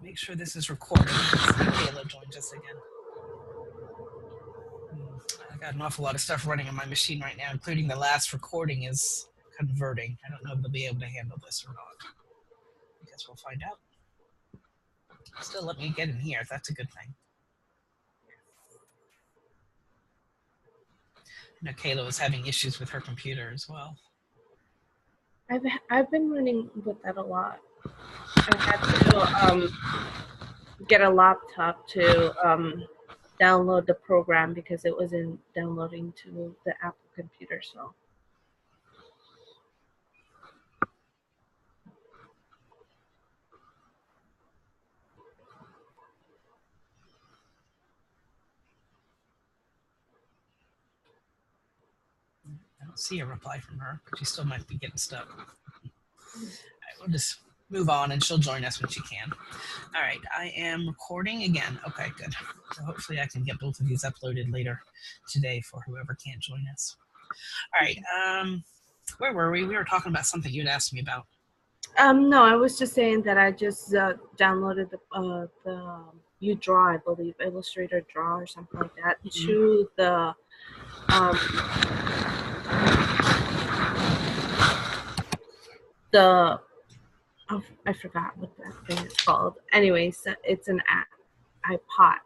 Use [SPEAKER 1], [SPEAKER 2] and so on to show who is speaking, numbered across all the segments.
[SPEAKER 1] me make sure this is recorded. Kayla joins us again. I got an awful lot of stuff running on my machine right now, including the last recording is converting. I don't know if they'll be able to handle this or not. I guess we'll find out. Still let me get in here. That's a good thing. I know Kayla was having issues with her computer as well.
[SPEAKER 2] I've been running with that a lot. I had to get a laptop to download the program because it wasn't downloading to the Apple computer. So.
[SPEAKER 1] I don't see a reply from her. She still might be getting stuck. All right, we'll just move on and she'll join us when she can. All right, I am recording again. Okay, good. So hopefully I can get both of these uploaded later today for whoever can't join us. All right, where were we? We were talking about something you'd asked me about.
[SPEAKER 2] No, I was just saying that I just downloaded the UDraw, I believe, Illustrator Draw or something like that, to the I forgot what that thing is called. Anyways, it's an iPad,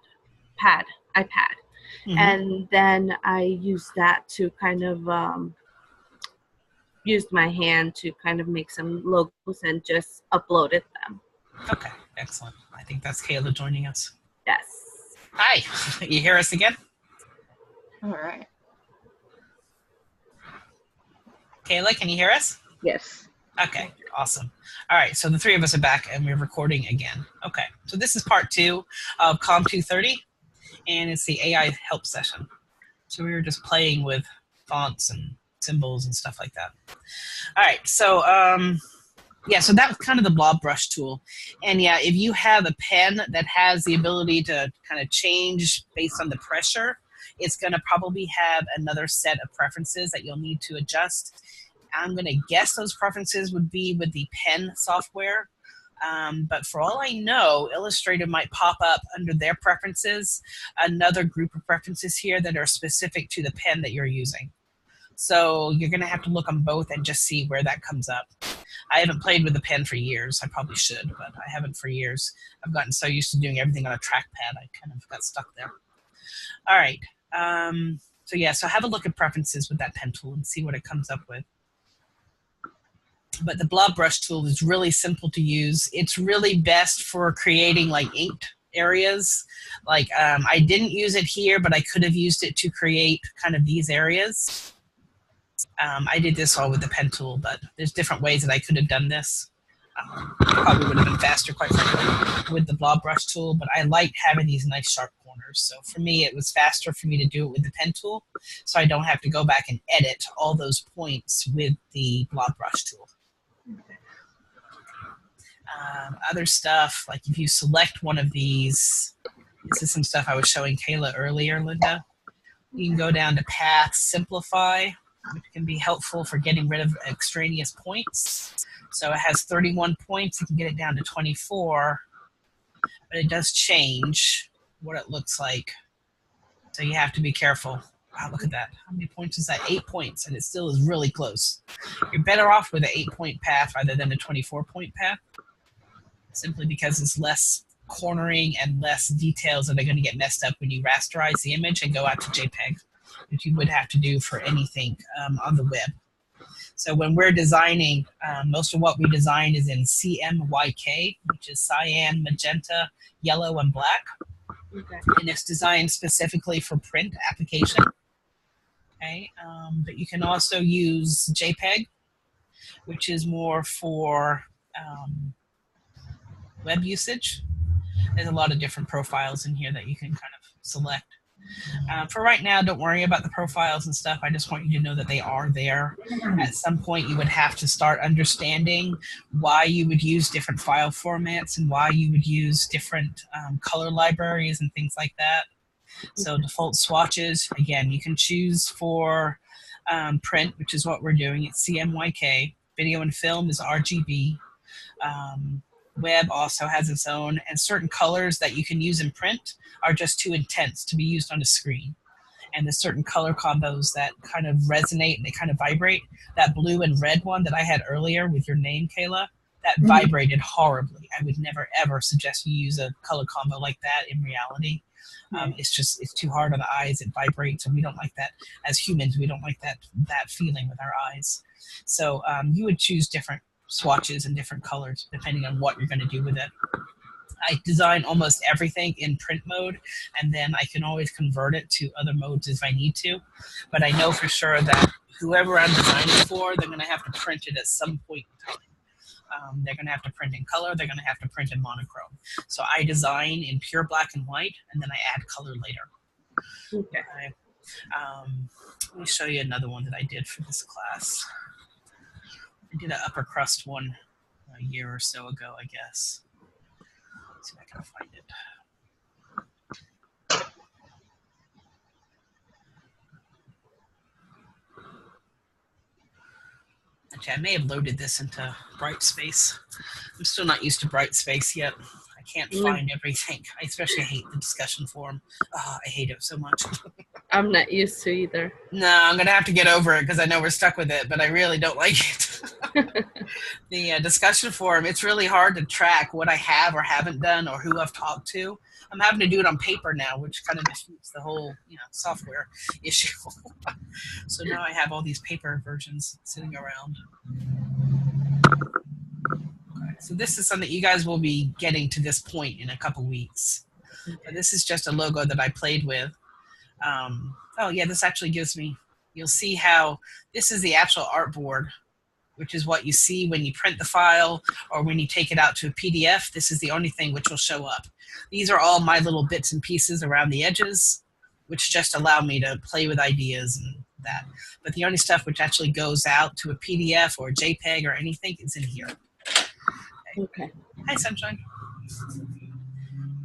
[SPEAKER 2] and then I used that to kind of used my hand to kind of make some logos and just uploaded them.
[SPEAKER 1] Okay, excellent. I think that's Kayla joining us.
[SPEAKER 2] Yes.
[SPEAKER 1] Hi, you hear us again?
[SPEAKER 3] All right.
[SPEAKER 1] Kayla, can you hear us?
[SPEAKER 3] Yes.
[SPEAKER 1] Okay, awesome. All right, so the three of us are back and we're recording again. Okay, so this is part 2 of COM230, and it's the AI Help session. So we were just playing with fonts and symbols and stuff like that. All right, so yeah, so that was kind of the blob brush tool. And yeah, if you have a pen that has the ability to kind of change based on the pressure, it's going to probably have another set of preferences that you'll need to adjust. I'm going to guess those preferences would be with the pen software. But for all I know, Illustrator might pop up under their preferences another group of preferences here that are specific to the pen that you're using. So you're going to have to look on both and just see where that comes up. I haven't played with the pen for years. I probably should, but I haven't for years. I've gotten so used to doing everything on a trackpad, I kind of got stuck there. All right. So yeah, so have a look at preferences with that pen tool and see what it comes up with. But the blob brush tool is really simple to use. It's really best for creating like inked areas. Like I didn't use it here, but I could have used it to create kind of these areas. I did this all with the pen tool, but there's different ways that I could have done this. Probably would have been faster, quite frankly, with the blob brush tool, but I like having these nice sharp corners. So for me, it was faster for me to do it with the pen tool, so I don't have to go back and edit all those points with the blob brush tool. Other stuff, like if you select one of these, this is some stuff I was showing Kayla earlier, Linda. You can go down to Path Simplify, which can be helpful for getting rid of extraneous points. So it has 31 points. You can get it down to 24, but it does change what it looks like. So you have to be careful. Wow, look at that. How many points is that? 8 points, and it still is really close. You're better off with an 8-point path rather than a 24-point path, simply because it's less cornering and less details that are going to get messed up when you rasterize the image and go out to JPEG, which you would have to do for anything on the web. So when we're designing, most of what we design is in CMYK, which is cyan, magenta, yellow, and black. Okay. And it's designed specifically for print application. Okay, but you can also use JPEG, which is more for web usage. There's a lot of different profiles in here that you can kind of select. For right now, don't worry about the profiles and stuff. I just want you to know that they are there. At some point, you would have to start understanding why you would use different file formats and why you would use different color libraries and things like that. So default swatches, again, you can choose for print, which is what we're doing. It's CMYK. Video and film is RGB. Web also has its own, and certain colors that you can use in print are just too intense to be used on a screen. And there's certain color combos that kind of resonate and they kind of vibrate. That blue and red one that I had earlier with your name, Kayla, that vibrated horribly. I would never ever suggest you use a color combo like that in reality. It's too hard on the eyes. It vibrates, and we don't like that. As humans, we don't like that feeling with our eyes. So you would choose different swatches and different colors depending on what you're going to do with it. I design almost everything in print mode, and then I can always convert it to other modes if I need to. But I know for sure that whoever I'm designing for, they're going to have to print it at some point in time. They're going to have to print in color. They're going to have to print in monochrome. So I design in pure black and white, and then I add color later.
[SPEAKER 2] Okay.
[SPEAKER 1] Let me show you another one that I did for this class. I did an upper crust one a year or so ago, I guess. Let's see if I can find it. Actually, I may have loaded this into Brightspace. I'm still not used to Brightspace yet. I can't find everything. I especially hate the discussion forum. Oh, I hate it so much.
[SPEAKER 2] I'm not used to either.
[SPEAKER 1] No, I'm going to have to get over it because I know we're stuck with it, but I really don't like it. The discussion forum, it's really hard to track what I have or haven't done or who I've talked to. I'm having to do it on paper now, which kind of defeats the whole software issue. So now I have all these paper versions sitting around. Okay, so this is something you guys will be getting to this point in a couple weeks. But this is just a logo that I played with. Oh yeah, this actually gives me, you'll see how this is the actual artboard, which is what you see when you print the file or when you take it out to a PDF. This is the only thing which will show up. These are all my little bits and pieces around the edges, which just allow me to play with ideas and that. But the only stuff which actually goes out to a PDF or a JPEG or anything is in here.
[SPEAKER 2] Okay.
[SPEAKER 1] Hi, Sunshine.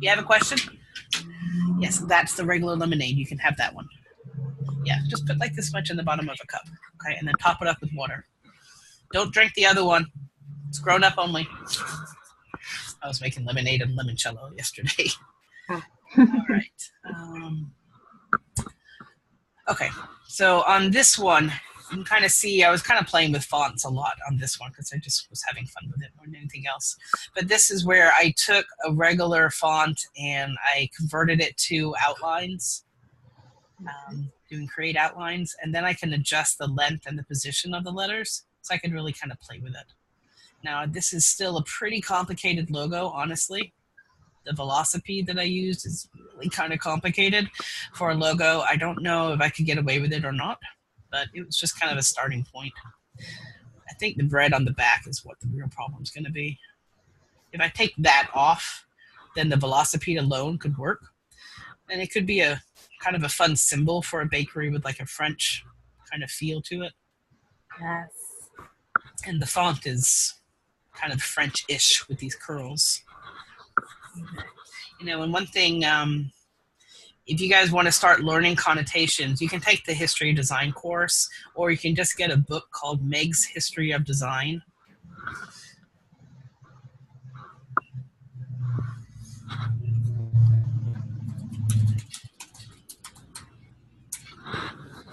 [SPEAKER 1] You have a question? Yes, that's the regular lemonade. You can have that one. Yeah, just put like this much in the bottom of a cup. Okay, and then top it up with water. Don't drink the other one. It's grown up only. I was making lemonade and limoncello yesterday. All right. Okay, so on this one, you can kind of see I was kind of playing with fonts a lot on this one because I just was having fun with it more than anything else. But this is where I took a regular font and I converted it to outlines, doing create outlines, and then I can adjust the length and the position of the letters, so I can really kind of play with it. Now, this is still a pretty complicated logo, honestly. The velocipede that I used is really kind of complicated for a logo. I don't know if I could get away with it or not, but it was just kind of a starting point. I think the red on the back is what the real problem is going to be. If I take that off, then the velocipede alone could work. And it could be a kind of a fun symbol for a bakery with like a French kind of feel to it.
[SPEAKER 2] Yes.
[SPEAKER 1] And the font is kind of French-ish with these curls. And one thing, if you guys want to start learning connotations, you can take the History of Design course, or you can just get a book called Meg's History of Design.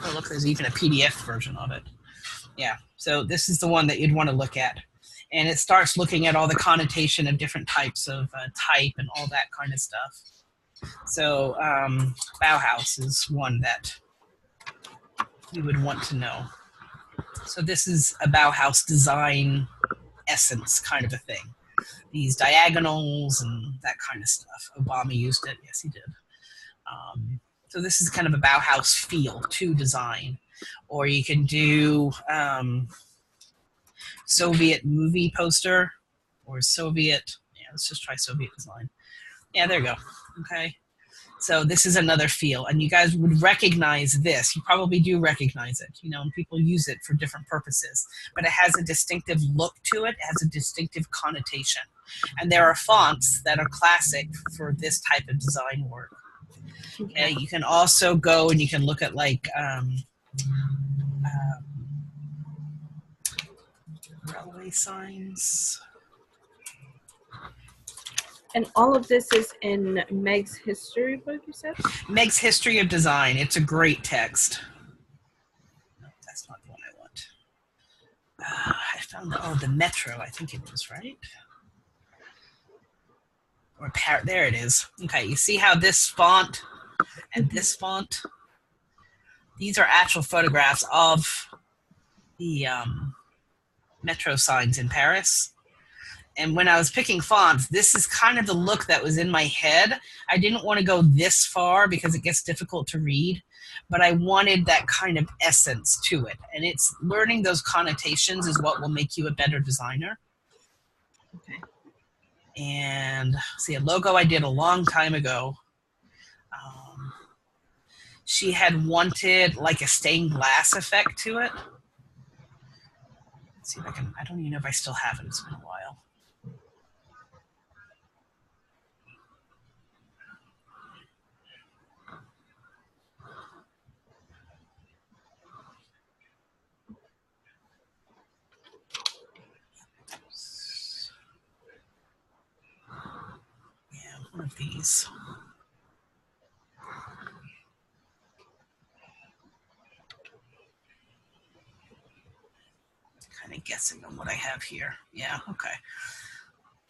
[SPEAKER 1] Oh, look, there's even a PDF version of it. Yeah, so this is the one that you'd want to look at. And it starts looking at all the connotation of different types of type and all that kind of stuff. So Bauhaus is one that you would want to know. So this is a Bauhaus design essence kind of a thing. These diagonals and that kind of stuff. Obama used it. Yes, he did. So this is kind of a Bauhaus feel to design. Or you can do Soviet movie poster or Soviet, let's just try Soviet design. Yeah, there you go. Okay. So this is another feel, and you guys would recognize this. You probably do recognize it, and people use it for different purposes, but it has a distinctive look to it. It has a distinctive connotation. And there are fonts that are classic for this type of design work. Okay, you can also go and you can look at like railway signs.
[SPEAKER 2] And all of this is in Meg's history book, you said?
[SPEAKER 1] Meg's History of Design. It's a great text. No, that's not the one I want. I found the Metro, I think it is, right? Or there it is. Okay, you see how this font and this font, these are actual photographs of the Metro signs in Paris. And when I was picking fonts, this is kind of the look that was in my head. I didn't want to go this far because it gets difficult to read, but I wanted that kind of essence to it. And it's learning those connotations is what will make you a better designer.
[SPEAKER 2] Okay.
[SPEAKER 1] And see, a logo I did a long time ago. She had wanted like a stained glass effect to it. Let's see if I can, I don't even know if I still have it. It's been a while. Yeah, one of these. Kind of guessing on what I have here. Yeah, okay.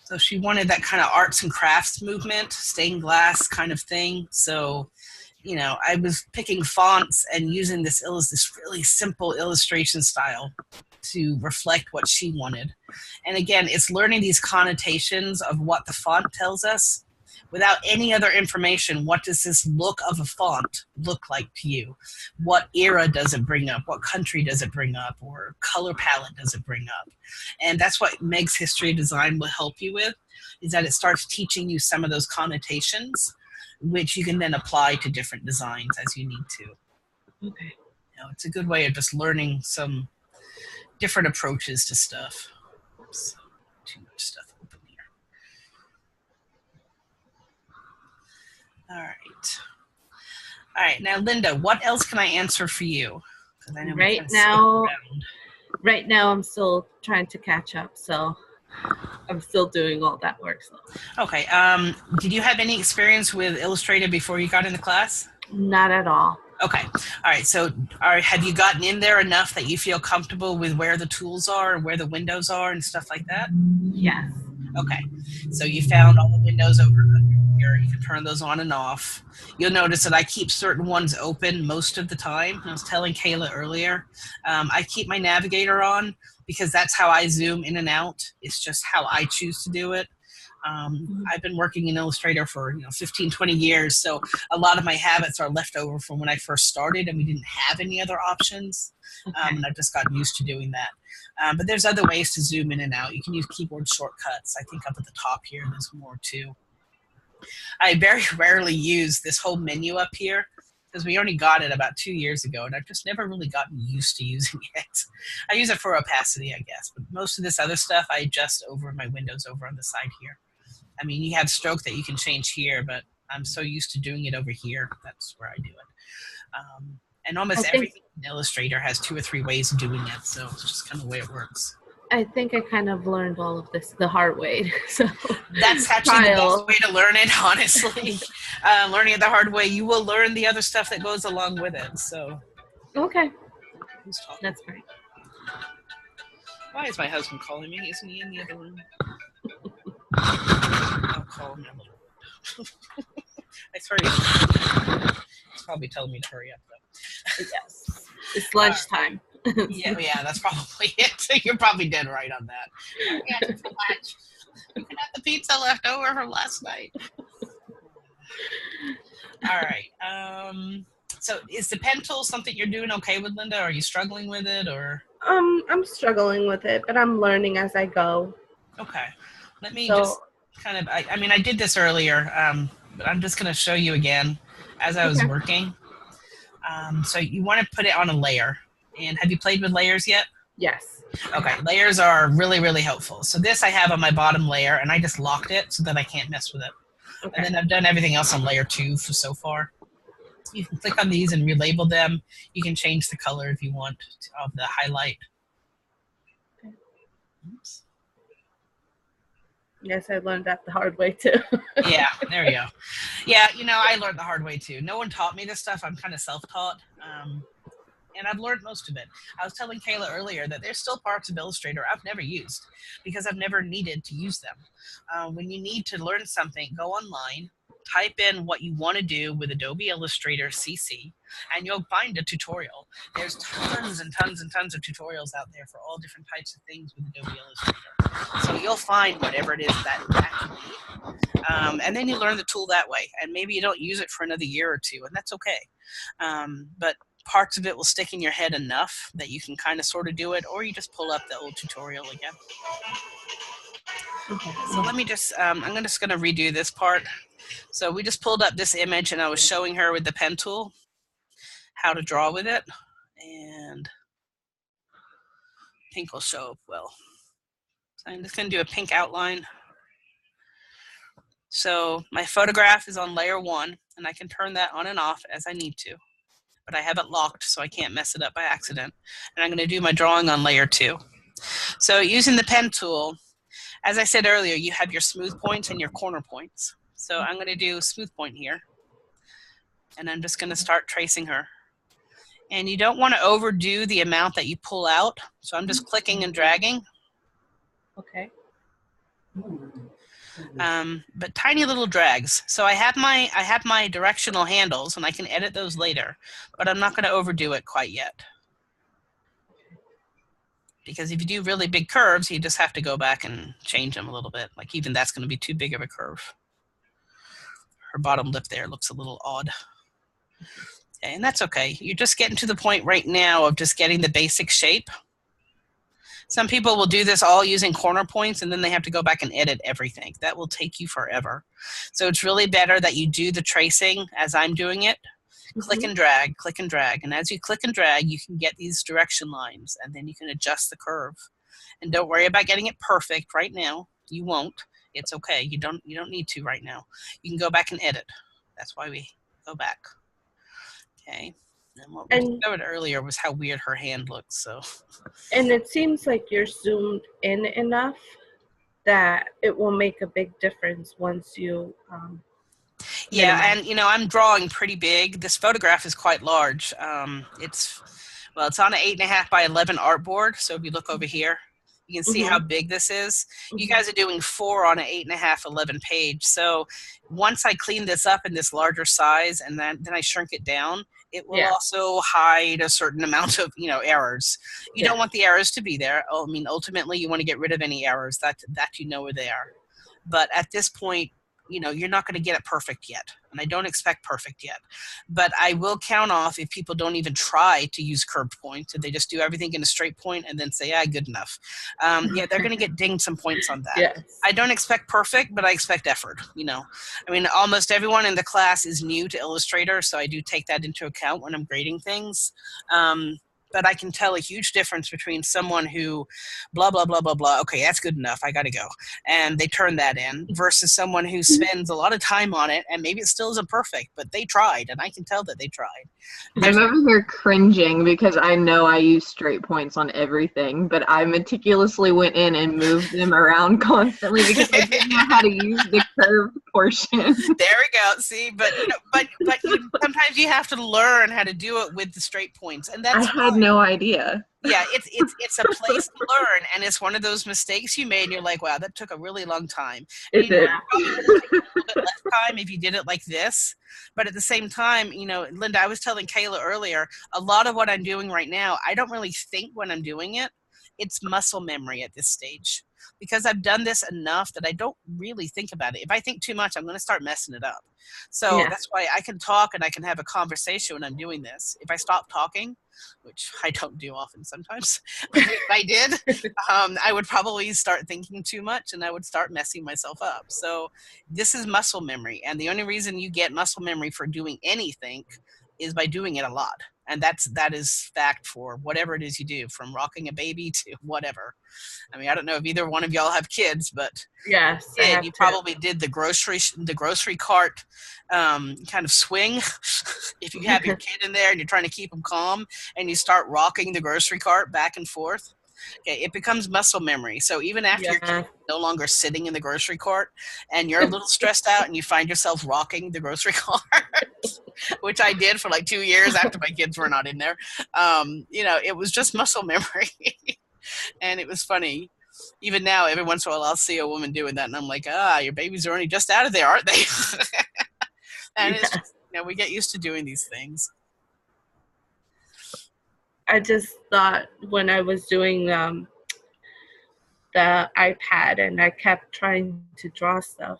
[SPEAKER 1] So she wanted that kind of arts and crafts movement, stained glass kind of thing. So, you know, I was picking fonts and using this really simple illustration style to reflect what she wanted. And again, it's learning these connotations of what the font tells us without any other information. What does this look of a font look like to you? What era does it bring up? What country does it bring up? Or color palette does it bring up? And that's what Meg's History of Design will help you with, is that it starts teaching you some of those connotations, which you can then apply to different designs as you need to.
[SPEAKER 2] Okay.
[SPEAKER 1] You know, it's a good way of just learning some different approaches to stuff. Oops, too much stuff open here. All right, now Linda, what else can I answer for you? I know
[SPEAKER 2] Right now I'm still trying to catch up, so I'm still doing all that work. So.
[SPEAKER 1] Okay. Did you have any experience with Illustrator before you got into class?
[SPEAKER 2] Not at all.
[SPEAKER 1] Okay. All right. So have you gotten in there enough that you feel comfortable with where the tools are and where the windows are and stuff like that?
[SPEAKER 2] Yes.
[SPEAKER 1] Okay. So you found all the windows over here. You can turn those on and off. You'll notice that I keep certain ones open most of the time. I was telling Kayla earlier, I keep my navigator on because that's how I zoom in and out. It's just how I choose to do it. I've been working in Illustrator for 15, 20 years, so a lot of my habits are left over from when I first started and we didn't have any other options.
[SPEAKER 2] Okay.
[SPEAKER 1] And I've just gotten used to doing that. But there's other ways to zoom in and out. You can use keyboard shortcuts. I think up at the top here there's more too. I very rarely use this whole menu up here because we only got it about 2 years ago, and I've just never really gotten used to using it. I use it for opacity, I guess, but most of this other stuff I adjust over my windows over on the side here. I mean, you have stroke that you can change here, but I'm so used to doing it over here. That's where I do it. And almost everything in Illustrator has 2 or 3 ways of doing it, so it's just kind of the way it works.
[SPEAKER 2] I think I kind of learned all of this the hard way. So
[SPEAKER 1] that's actually the best way to learn it, honestly. Learning it the hard way, you will learn the other stuff that goes along with it. So,
[SPEAKER 2] okay, that's great.
[SPEAKER 1] Why is my husband calling me? Isn't he in the other room? I'll call him in a little bit. I swear he's probably telling me to hurry up, though.
[SPEAKER 2] Yes, it's lunchtime.
[SPEAKER 1] yeah, that's probably it. You're probably dead right on that. Yeah, it's lunch. You can have the pizza left over from last night. All right. So is the pen tool something you're doing okay with, Linda? Are you struggling with it, or?
[SPEAKER 2] I'm struggling with it, but I'm learning as I go.
[SPEAKER 1] Okay. Let me just kind of. I mean, I did this earlier, but I'm just going to show you again as I was working. So you want to put it on a layer. And have you played with layers yet?
[SPEAKER 2] Yes.
[SPEAKER 1] Okay, layers are really, really helpful. So this I have on my bottom layer, and I just locked it so that I can't mess with it. Okay. And then I've done everything else on layer 2 for so far. You can click on these and relabel them. You can change the color if you want of the highlight. Okay. Oops.
[SPEAKER 2] Yes, I learned that the hard way too.
[SPEAKER 1] Yeah, there you go. Yeah, I learned the hard way too. No one taught me this stuff. I'm kind of self-taught. And I've learned most of it. I was telling Kayla earlier that there's still parts of Illustrator I've never used because I've never needed to use them. When you need to learn something, go online, type in what you want to do with Adobe Illustrator CC, and you'll find a tutorial. There's tons and tons and tons of tutorials out there for all different types of things with Adobe Illustrator. So you'll find whatever it is that you need. And then you learn the tool that way. And maybe you don't use it for another year or two, and that's okay. But parts of it will stick in your head enough that you can kind of sort of do it, or you just pull up the old tutorial again.
[SPEAKER 2] Okay.
[SPEAKER 1] So let me just, I'm just going to redo this part. So we just pulled up this image and I was showing her with the pen tool how to draw with it. And pink will show up well. So I'm just going to do a pink outline. So my photograph is on layer 1 and I can turn that on and off as I need to. But I have it locked so I can't mess it up by accident. And I'm going to do my drawing on layer 2. So using the pen tool, as I said earlier, you have your smooth points and your corner points. So I'm going to do smooth point here. And I'm just going to start tracing her. And you don't want to overdo the amount that you pull out. So I'm just clicking and dragging.
[SPEAKER 2] Okay.
[SPEAKER 1] But tiny little drags. So I have my directional handles and I can edit those later, but I'm not going to overdo it quite yet. Because if you do really big curves, you just have to go back and change them a little bit. Like even that's going to be too big of a curve. Her bottom lip there looks a little odd. Okay, and that's okay. You're just getting to the point right now of just getting the basic shape. Some people will do this all using corner points and then they have to go back and edit everything. That will take you forever. So it's really better that you do the tracing as I'm doing it. Click and drag, click and drag. And as you click and drag, you can get these direction lines and then you can adjust the curve. And don't worry about getting it perfect right now. You won't. It's okay. You don't need to right now. You can go back and edit. That's why we go back. Okay. And what we discovered earlier was how weird her hand looks. So.
[SPEAKER 2] And it seems like you're zoomed in enough that it will make a big difference once you
[SPEAKER 1] yeah, and I'm drawing pretty big. This photograph is quite large. It's on an 8.5 by 11 artboard. So if you look over here, you can see how big this is. You guys are doing 4 on an 8.5 11 page. So once I clean this up in this larger size and then I shrink it down, it will also hide a certain amount of errors. You don't want the errors to be there. I mean, ultimately, you want to get rid of any errors that you know where they are. But at this point, you're not going to get it perfect yet. And I don't expect perfect yet. But I will count off if people don't even try to use curved points. If they just do everything in a straight point and then say, yeah, good enough. They're going to get dinged some points on that.
[SPEAKER 2] Yes.
[SPEAKER 1] I don't expect perfect, but I expect effort. I mean, almost everyone in the class is new to Illustrator, so I do take that into account when I'm grading things. But I can tell a huge difference between someone who blah, blah, blah, blah, blah. Okay, that's good enough. I got to go. And they turn that in versus someone who spends a lot of time on it and maybe it still isn't perfect, but they tried and I can tell that they tried.
[SPEAKER 3] I'm over here cringing because I know I use straight points on everything, but I meticulously went in and moved them around constantly because I didn't know how to use the curved portion.
[SPEAKER 1] There we go. See, but sometimes you have to learn how to do it with the straight points, and that's
[SPEAKER 3] I had no idea.
[SPEAKER 1] Yeah, it's a place to learn, and it's one of those mistakes you made, and you're like, wow, that took a really long time.
[SPEAKER 3] It did.
[SPEAKER 1] Probably would take a little bit less time if you did it like this, but at the same time, Linda, I was telling Kayla earlier, a lot of what I'm doing right now, I don't really think when I'm doing it. It's muscle memory at this stage. Because I've done this enough that I don't really think about it. If I think too much, I'm going to start messing it up. So that's why I can talk and I can have a conversation when I'm doing this. If I stop talking, which I don't do often sometimes, but if I did, I would probably start thinking too much and I would start messing myself up. So this is muscle memory. And the only reason you get muscle memory for doing anything is by doing it a lot. And that is fact for whatever it is you do, from rocking a baby to whatever. I mean, I don't know if either one of y'all have kids, but
[SPEAKER 2] yes,
[SPEAKER 1] you probably did the grocery cart kind of swing. If you have your kid in there and you're trying to keep them calm and you start rocking the grocery cart back and forth, Okay, it becomes muscle memory. So even after your kid is no longer sitting in the grocery cart and you're a little stressed out and you find yourself rocking the grocery cart, which I did for like 2 years after my kids were not in there, it was just muscle memory. And it was funny. Even now, every once in a while, I'll see a woman doing that, and I'm like, your babies are only just out of there, aren't they? And it's just, we get used to doing these things.
[SPEAKER 2] I just thought when I was doing the iPad and I kept trying to draw stuff,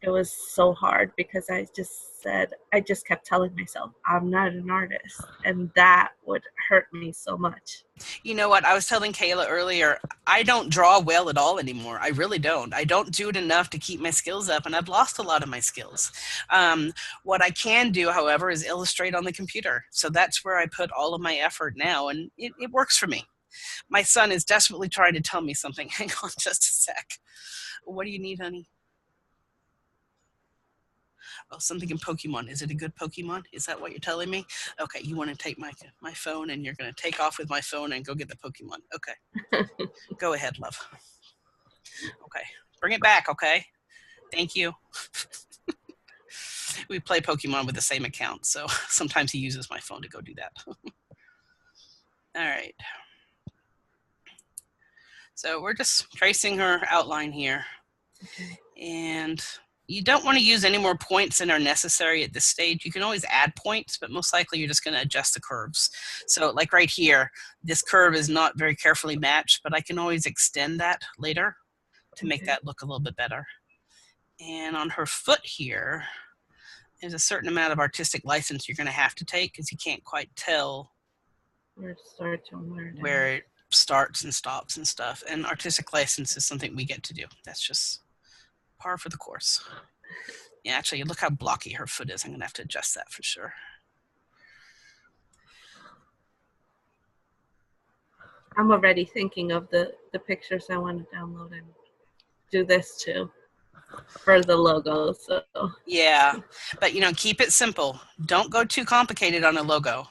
[SPEAKER 2] it was so hard because I just kept telling myself, I'm not an artist. And that would hurt me so much.
[SPEAKER 1] You know what? I was telling Kayla earlier, I don't draw well at all anymore. I really don't. I don't do it enough to keep my skills up, and I've lost a lot of my skills. What I can do, however, is illustrate on the computer. So that's where I put all of my effort now, and it works for me. My son is desperately trying to tell me something. Hang on just a sec. What do you need, honey? Oh, something in Pokemon. Is it a good Pokemon? Is that what you're telling me? Okay, you want to take my phone and you're going to take off with my phone and go get the Pokemon. Okay. Go ahead, love. Okay. Bring it back, okay? Thank you. We play Pokemon with the same account, so sometimes he uses my phone to go do that. All right. So we're just tracing her outline here.
[SPEAKER 2] Okay.
[SPEAKER 1] And you don't want to use any more points than are necessary at this stage. You can always add points, but most likely you're just going to adjust the curves. So like right here, this curve is not very carefully matched, but I can always extend that later to make that look a little bit better. And on her foot here, there's a certain amount of artistic license you're going to have to take because you can't quite tell where it starts and stops and stuff. And artistic license is something we get to do. That's just par for the course. Yeah, actually, look how blocky her foot is. I'm going to have to adjust that for sure.
[SPEAKER 2] I'm already thinking of the pictures I want to download and do this too for the logo. So
[SPEAKER 1] yeah, but keep it simple. Don't go too complicated on a logo.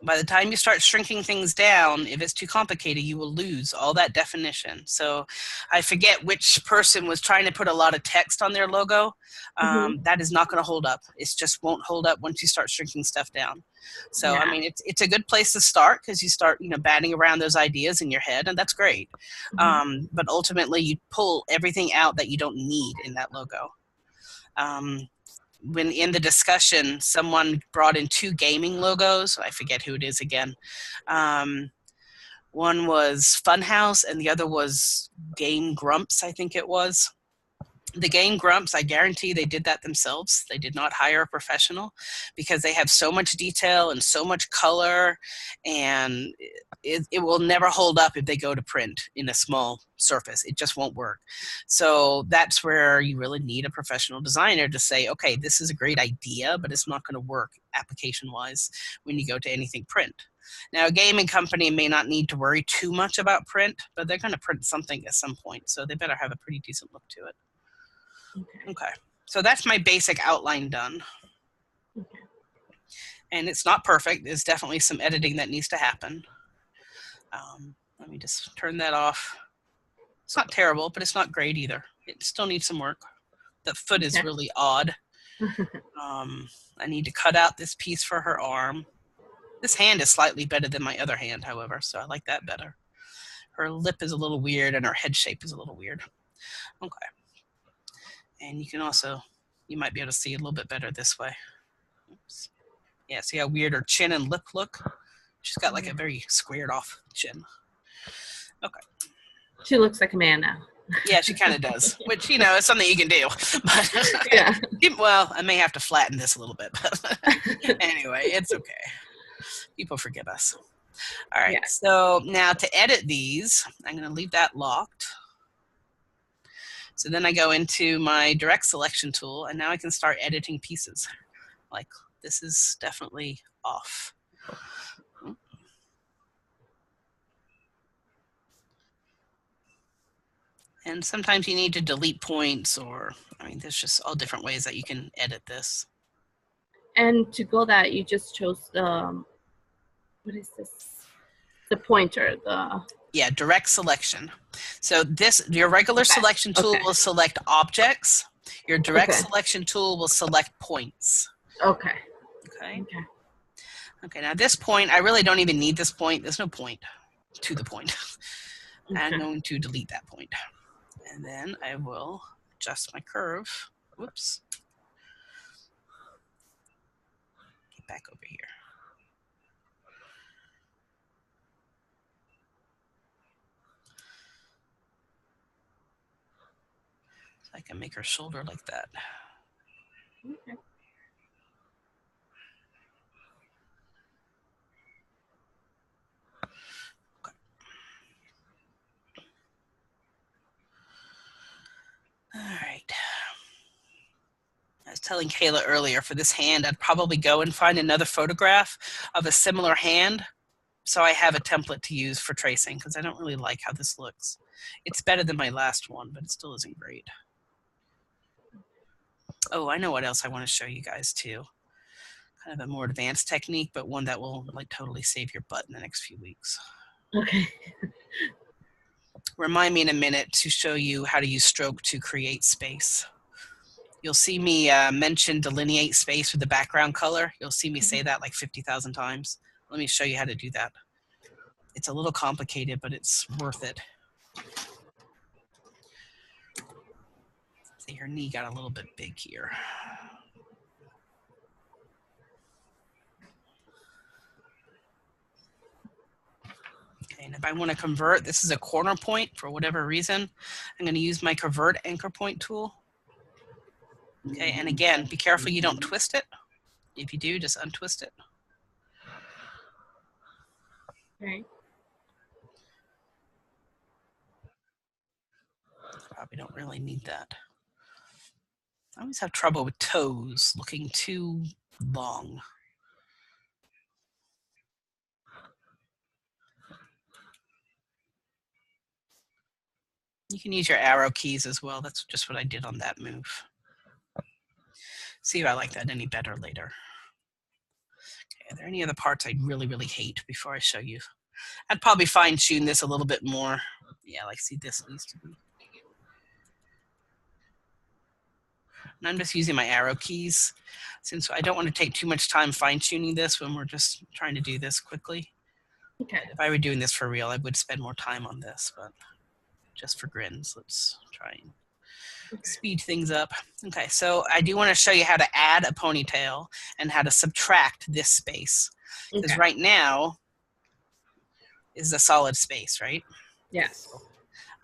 [SPEAKER 1] By the time you start shrinking things down, if it's too complicated, you will lose all that definition. So I forget which person was trying to put a lot of text on their logo. That is not going to hold up. It just won't hold up once you start shrinking stuff down. So, yeah. I mean, it's a good place to start because you start, batting around those ideas in your head, and that's great. But ultimately, you pull everything out that you don't need in that logo. When in the discussion, someone brought in 2 gaming logos. I forget who it is again. One was Funhouse and the other was Game Grumps, I think it was. The Game Grumps, I guarantee they did that themselves. They did not hire a professional because they have so much detail and so much color, and it will never hold up if they go to print in a small surface. It just won't work. So that's where you really need a professional designer to say, okay, this is a great idea, but it's not going to work application-wise when you go to anything print. Now, a gaming company may not need to worry too much about print, but they're going to print something at some point, so they better have a pretty decent look to it. Okay, so that's my basic outline done.
[SPEAKER 2] Okay.
[SPEAKER 1] And it's not perfect. There's definitely some editing that needs to happen. Let me just turn that off. It's not terrible, but it's not great either. It still needs some work. The foot is really odd. I need to cut out this piece for her arm. This hand is slightly better than my other hand, however, so I like that better. Her lip is a little weird, and her head shape is a little weird. Okay. And you can also, you might be able to see a little bit better this way. Oops. Yeah, see how weird her chin and lip look? She's got like a very squared off chin. Okay.
[SPEAKER 2] She looks like a man now.
[SPEAKER 1] Yeah, she kind of does, which, is something you can do. But,
[SPEAKER 2] yeah.
[SPEAKER 1] Well, I may have to flatten this a little bit. But anyway, it's okay. People forgive us. All right, so now to edit these, I'm going to leave that locked. So then I go into my direct selection tool, and now I can start editing pieces. Like, this is definitely off. And sometimes you need to delete points, or, there's just all different ways that you can edit this.
[SPEAKER 2] And to go that, you just chose the, what is this? The pointer, the...
[SPEAKER 1] Yeah, direct selection. So your regular selection tool will select objects. Your direct selection tool will select points.
[SPEAKER 2] Okay.
[SPEAKER 1] Okay. Okay, now this point, I really don't even need this point. There's no point to the point. I'm going to delete that point. And then I will adjust my curve. Whoops. Get back over here. So I can make her shoulder like that.
[SPEAKER 2] Okay.
[SPEAKER 1] All right. I was telling Kayla earlier, for this hand, I'd probably go and find another photograph of a similar hand so I have a template to use for tracing, because I don't really like how this looks. It's better than my last one, but it still isn't great. Oh, I know what else I want to show you guys too. Kind of a more advanced technique, but one that will like totally save your butt in the next few weeks.
[SPEAKER 2] Okay.
[SPEAKER 1] Remind me in a minute to show you how to use stroke to create space. You'll see me mention delineate space with the background color. You'll see me say that like 50,000 times. Let me show you how to do that. It's a little complicated, but it's worth it. See, her knee got a little bit big here. Okay, and if I want to convert, this is a corner point for whatever reason. I'm going to use my convert anchor point tool. Okay, and again, be careful you don't twist it. If you do, just untwist it.
[SPEAKER 2] Okay.
[SPEAKER 1] Probably don't really need that. I always have trouble with toes looking too long. You can use your arrow keys as well. That's just what I did on that move. See if I like that any better later. Okay, are there any other parts I really, really hate before I show you? I'd probably fine tune this a little bit more. Yeah, like see this needs to be. And I'm just using my arrow keys since I don't want to take too much time fine tuning this when we're just trying to do this quickly.
[SPEAKER 2] Okay.
[SPEAKER 1] If I were doing this for real, I would spend more time on this, but just for grins, let's try and speed things up. Okay, so I do want to show you how to add a ponytail and how to subtract this space. Because right now is a solid space, right?
[SPEAKER 2] Yes.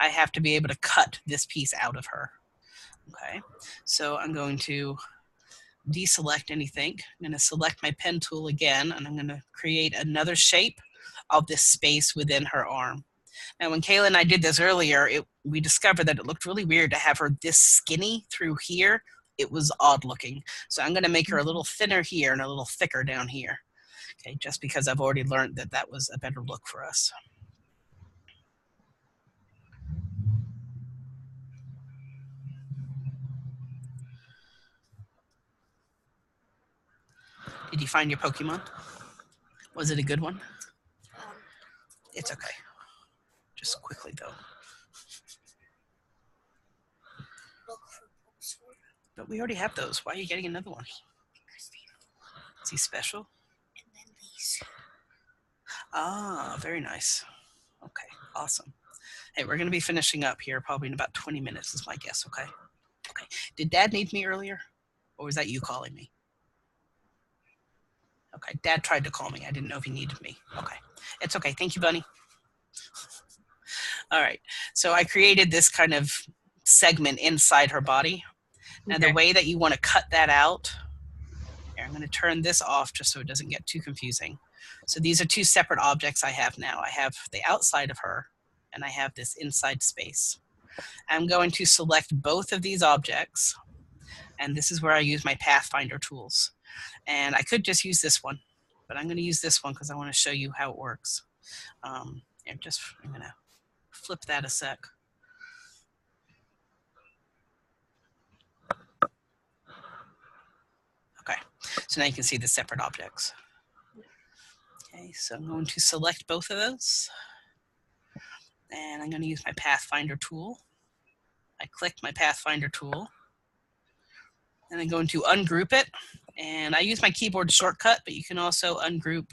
[SPEAKER 1] I have to be able to cut this piece out of her. Okay, so I'm going to deselect anything. I'm going to select my pen tool again, and I'm going to create another shape of this space within her arm. Now, when Kayla and I did this earlier, we discovered that it looked really weird to have her this skinny through here. It was odd looking. So I'm going to make her a little thinner here and a little thicker down here. Okay, just because I've already learned that that was a better look for us. Did you find your Pokemon? Was it a good one? It's okay. Just quickly, though. But we already have those. Why are you getting another one? Is he special? And then these. Ah, very nice. Okay, awesome. Hey, we're going to be finishing up here probably in about 20 minutes is my guess, okay? Okay. Did Dad need me earlier? Or was that you calling me? Okay, Dad tried to call me. I didn't know if he needed me. Okay, it's okay. Thank you, Bunny. All right, so I created this kind of segment inside her body. Now, the way that you want to cut that out, here, I'm going to turn this off just so it doesn't get too confusing. So these are two separate objects I have now. I have the outside of her, and I have this inside space. I'm going to select both of these objects, and this is where I use my Pathfinder tools. And I could just use this one, but I'm going to use this one because I want to show you how it works. I'm going to flip that a sec. Okay, so now you can see the separate objects. Okay, Okay, so I'm going to select both of those. And I'm going to use my Pathfinder tool. I click my Pathfinder tool. And I'm going to ungroup it. And I use my keyboard shortcut, but you can also ungroup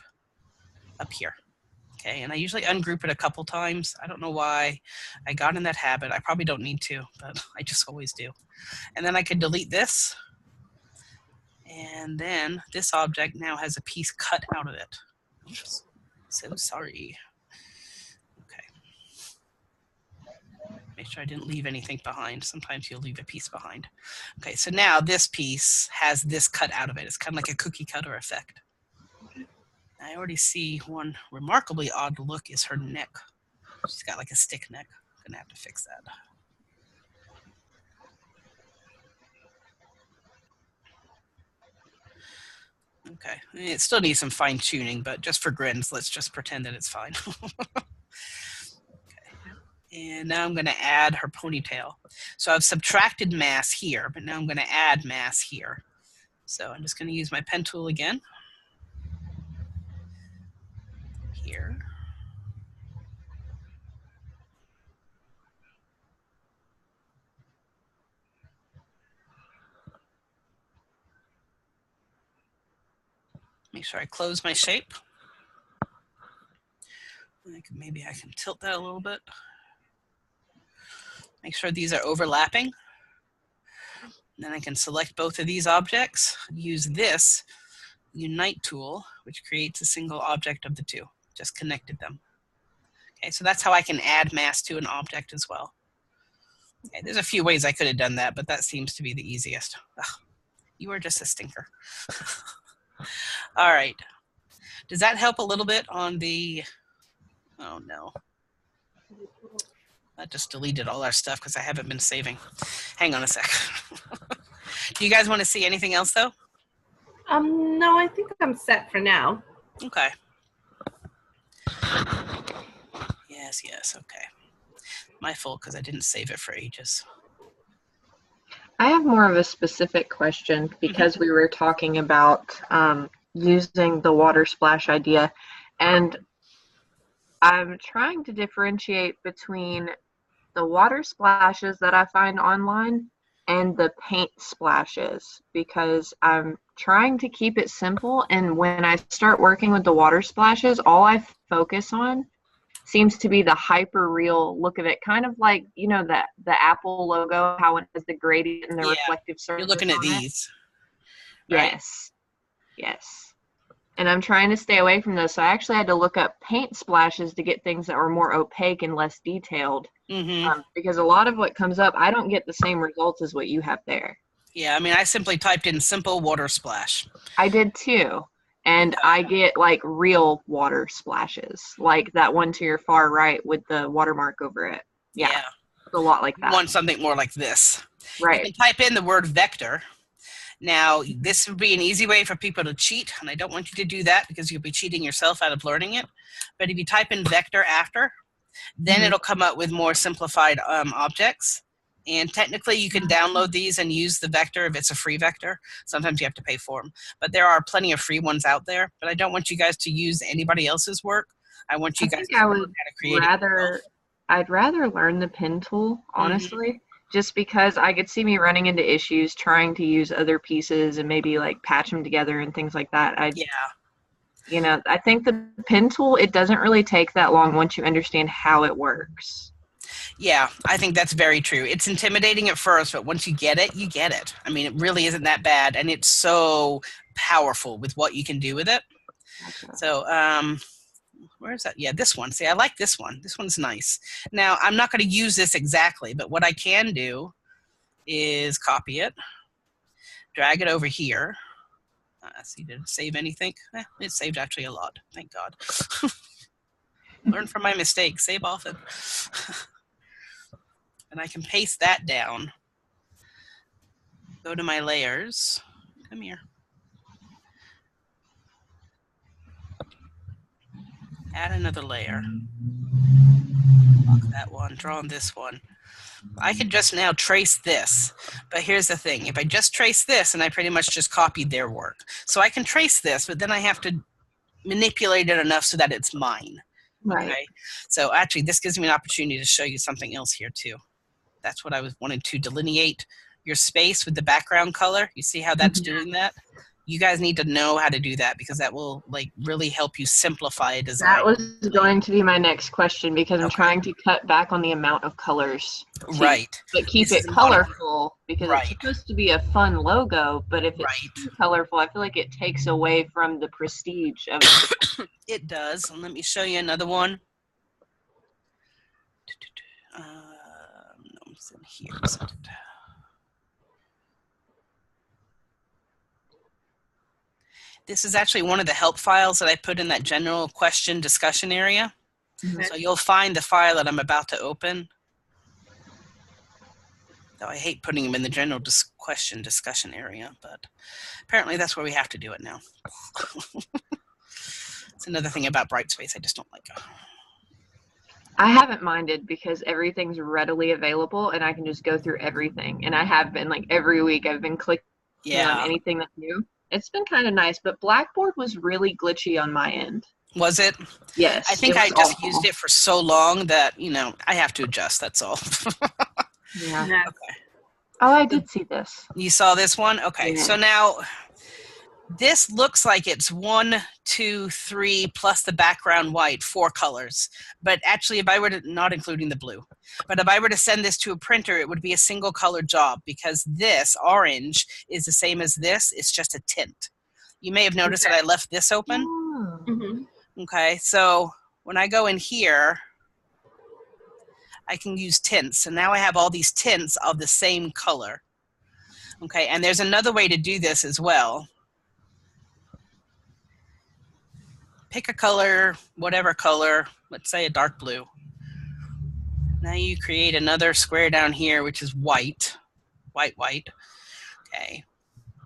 [SPEAKER 1] up here. Okay, and I usually ungroup it a couple times. I don't know why I got in that habit. I probably don't need to, but I just always do. And then I could delete this. And then this object now has a piece cut out of it. So sorry. Okay. Make sure I didn't leave anything behind. Sometimes you'll leave a piece behind. Okay, so now this piece has this cut out of it. It's kind of like a cookie cutter effect. I already see one remarkably odd look is her neck. She's got like a stick neck. I'm gonna have to fix that. Okay, it still needs some fine tuning, but just for grins, let's just pretend that it's fine. Okay. And now I'm gonna add her ponytail. So I've subtracted mass here, but now I'm gonna add mass here. So I'm just gonna use my pen tool again. Here. Make sure I close my shape. Maybe I can tilt that a little bit. Make sure these are overlapping. And then I can select both of these objects, use this Unite tool, which creates a single object of the two. Just connected them. Okay, so that's how I can add mass to an object as well. Okay, there's a few ways I could have done that, but that seems to be the easiest. Ugh, you are just a stinker. All right. Does that help a little bit on the, oh no. That just deleted all our stuff because I haven't been saving. Hang on a sec. Do you guys want to see anything else though?
[SPEAKER 2] No, I think I'm set for now.
[SPEAKER 1] Okay. Yes, okay. My fault because I didn't save it for ages.
[SPEAKER 3] I have more of a specific question because we were talking about using the water splash idea, and I'm trying to differentiate between the water splashes that I find online and the paint splashes, because I'm trying to keep it simple, and when I start working with the water splashes, all I focus on seems to be the hyper real look of it, kind of like, you know, the Apple logo, how it has the gradient and the reflective surface.
[SPEAKER 1] You're looking at these.
[SPEAKER 3] Right? Yes. And I'm trying to stay away from those. So I actually had to look up paint splashes to get things that were more opaque and less detailed. Because a lot of what comes up, I don't get the same results as what you have there.
[SPEAKER 1] Yeah, I mean, I simply typed in simple water splash.
[SPEAKER 3] I did too. And I get like real water splashes, like that one to your far right with the watermark over it. Yeah. It's a lot like that.
[SPEAKER 1] You want something more like this.
[SPEAKER 3] Right.
[SPEAKER 1] You can type in the word vector. Now, this would be an easy way for people to cheat, and I don't want you to do that because you'll be cheating yourself out of learning it. But if you type in vector after, then it'll come up with more simplified objects. And technically, you can download these and use the vector if it's a free vector. Sometimes you have to pay for them. But there are plenty of free ones out there. But I don't want you guys to use anybody else's work. I want you guys to learn how to create it.
[SPEAKER 3] I'd rather learn the pen tool, honestly, just because I could see me running into issues trying to use other pieces and maybe like patch them together and things like that. You know, I think the pen tool, it doesn't really take that long once you understand how it works.
[SPEAKER 1] Yeah, I think that's very true. It's intimidating at first, but once you get it, you get it. I mean, it really isn't that bad, and it's so powerful with what you can do with it. Gotcha. So, where is that? Yeah, this one. See, I like this one. This one's nice. Now, I'm not going to use this exactly, but what I can do is copy it, drag it over here. See, did it save anything? It saved actually a lot. Thank God. Learn from my mistakes. Save often. And I can paste that down. Go to my layers. Come here. Add another layer. Lock that one. Draw on this one. I can just now trace this. But here's the thing. If I just trace this, and I pretty much just copied their work. So I can trace this, but then I have to manipulate it enough so that it's mine.
[SPEAKER 3] Right.
[SPEAKER 1] Okay. So actually, this gives me an opportunity to show you something else here too. That's what I wanted to delineate your space with the background color. You see how that's doing that? You guys need to know how to do that because that will like really help you simplify a design.
[SPEAKER 3] That was going to be my next question because I'm trying to cut back on the amount of colors.
[SPEAKER 1] Right.
[SPEAKER 3] But keep it colorful because it's supposed to be a fun logo, but if it's too colorful, I feel like it takes away from the prestige of it.
[SPEAKER 1] It does. And let me show you another one. No, it's in here. This is actually one of the help files that I put in that general question discussion area.
[SPEAKER 3] Mhm.
[SPEAKER 1] So you'll find the file that I'm about to open. Though I hate putting them in the general question discussion area, but apparently that's where we have to do it now. It's another thing about Brightspace I just don't like.
[SPEAKER 3] I haven't minded because everything's readily available and I can just go through everything. And I have been like every week I've been clicking on anything that's new. It's been kind of nice, but Blackboard was really glitchy on my end.
[SPEAKER 1] Was it?
[SPEAKER 3] Yes.
[SPEAKER 1] I think I just used it for so long that, you know, I have to adjust, that's all.
[SPEAKER 3] Yeah.
[SPEAKER 1] Okay.
[SPEAKER 3] Oh, I did see this.
[SPEAKER 1] You saw this one? Okay.
[SPEAKER 3] Yeah.
[SPEAKER 1] So now this looks like it's 1, 2, 3 plus the background white, 4 colors. But actually, if I were to, not including the blue, but if I were to send this to a printer, it would be a single color job because this orange is the same as this. It's just a tint. You may have noticed that I left this open. Okay. So when I go in here, I can use tints. So now I have all these tints of the same color. Okay. And there's another way to do this as well. Pick a color, whatever color, let's say a dark blue. Now you create another square down here, which is white, white. Okay.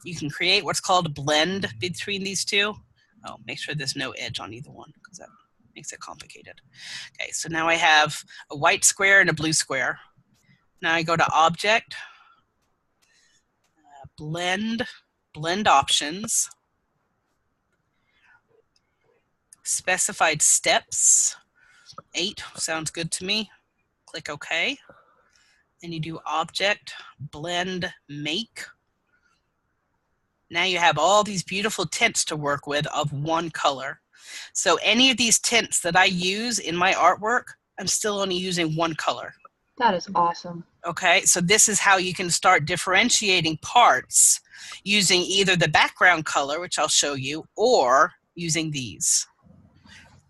[SPEAKER 1] You can create what's called a blend between these two. Oh, make sure there's no edge on either one because that makes it complicated. Okay, so now I have a white square and a blue square. Now I go to Object, Blend Options, Specified Steps, 8 sounds good to me. Click OK. Then you do Object, Blend, Make. Now you have all these beautiful tints to work with of one color. So any of these tints that I use in my artwork, I'm still only using one color.
[SPEAKER 3] That is awesome.
[SPEAKER 1] Okay, so this is how you can start differentiating parts using either the background color, which I'll show you, or using these.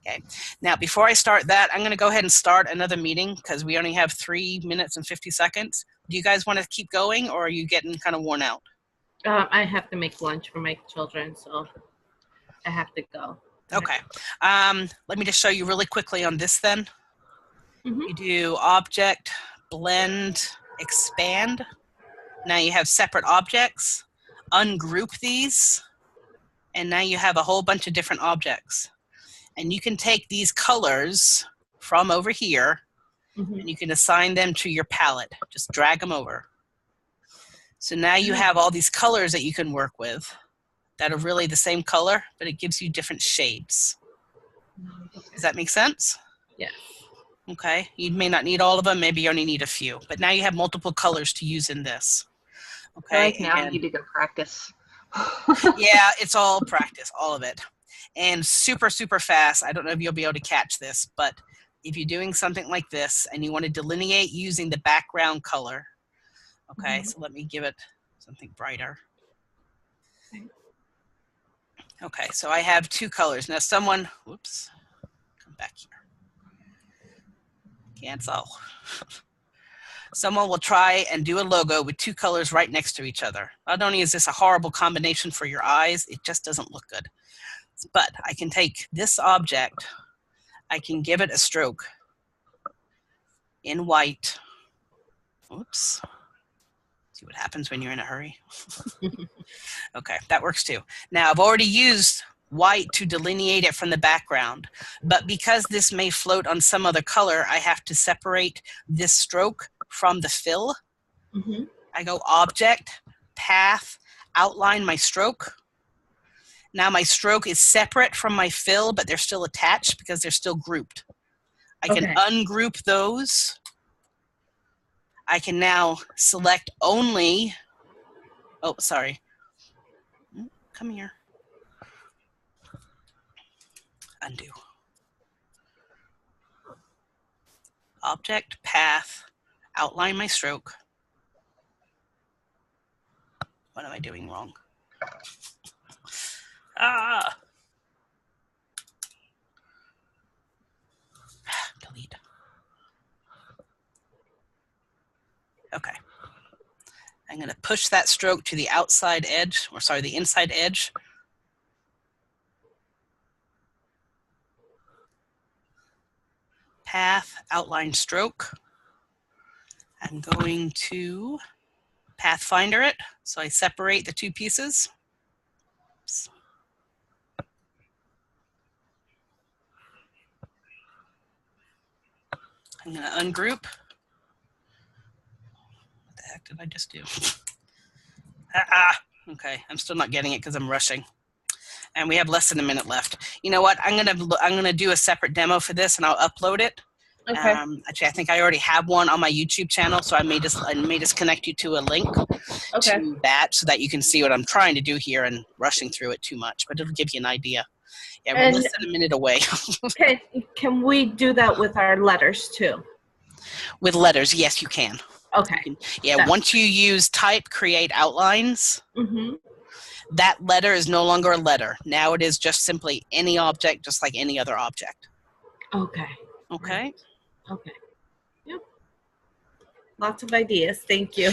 [SPEAKER 1] Okay, now before I start that, I'm going to go ahead and start another meeting because we only have 3 minutes and 50 seconds. Do you guys want to keep going or are you getting kind of worn out?
[SPEAKER 2] I have to make lunch for my children, so I have to go.
[SPEAKER 1] Okay. Let me just show you really quickly on this then. You do Object, Blend, Expand. Now you have separate objects. Ungroup these. And now you have a whole bunch of different objects. And you can take these colors from over here and you can assign them to your palette. Just drag them over. So now you have all these colors that you can work with that are really the same color, but it gives you different shades. Does that make sense?
[SPEAKER 2] Yeah.
[SPEAKER 1] Okay. You may not need all of them. Maybe you only need a few. But now you have multiple colors to use in this. Okay.
[SPEAKER 3] Like now I need to go practice.
[SPEAKER 1] Yeah, it's all practice, all of it. And super, super fast. I don't know if you'll be able to catch this, but if you're doing something like this and you want to delineate using the background color, okay, so let me give it something brighter. Okay, so I have 2 colors. Now someone, whoops, come back here. Cancel. Someone will try and do a logo with 2 colors right next to each other. Not only is this a horrible combination for your eyes, it just doesn't look good. But I can take this object, I can give it a stroke in white. Oops. See what happens when you're in a hurry. Okay, that works too. Now I've already used white to delineate it from the background, but because this may float on some other color, I have to separate this stroke from the fill. I go Object, Path, Outline my stroke. Now my stroke is separate from my fill, but they're still attached because they're still grouped. I can ungroup those. I can now select only, oh, sorry. Come here. Undo. Object, path, outline my stroke. What am I doing wrong? Ah! Delete. Okay. I'm going to push that stroke to the outside edge, or sorry, the inside edge. Path, outline stroke. I'm going to Pathfinder it, so I separate the two pieces. Oops. I'm going to ungroup. What the heck did I just do? Okay, I'm still not getting it because I'm rushing. And we have less than a minute left. You know what? I'm gonna do a separate demo for this, and I'll upload it.
[SPEAKER 2] Okay.
[SPEAKER 1] Actually, I think I already have one on my YouTube channel, so I may just connect you to a link to that, so that you can see what I'm trying to do here and rushing through it too much. But it'll give you an idea. Yeah, we're less than a minute away.
[SPEAKER 2] Can we do that with our letters too?
[SPEAKER 1] With letters, yes, you can.
[SPEAKER 2] Okay.
[SPEAKER 1] Yeah, once you use type create outlines, that letter is no longer a letter. Now it is just simply any object, just like any other object.
[SPEAKER 2] Okay.
[SPEAKER 1] Okay.
[SPEAKER 2] Okay. Yep. Lots of ideas. Thank you.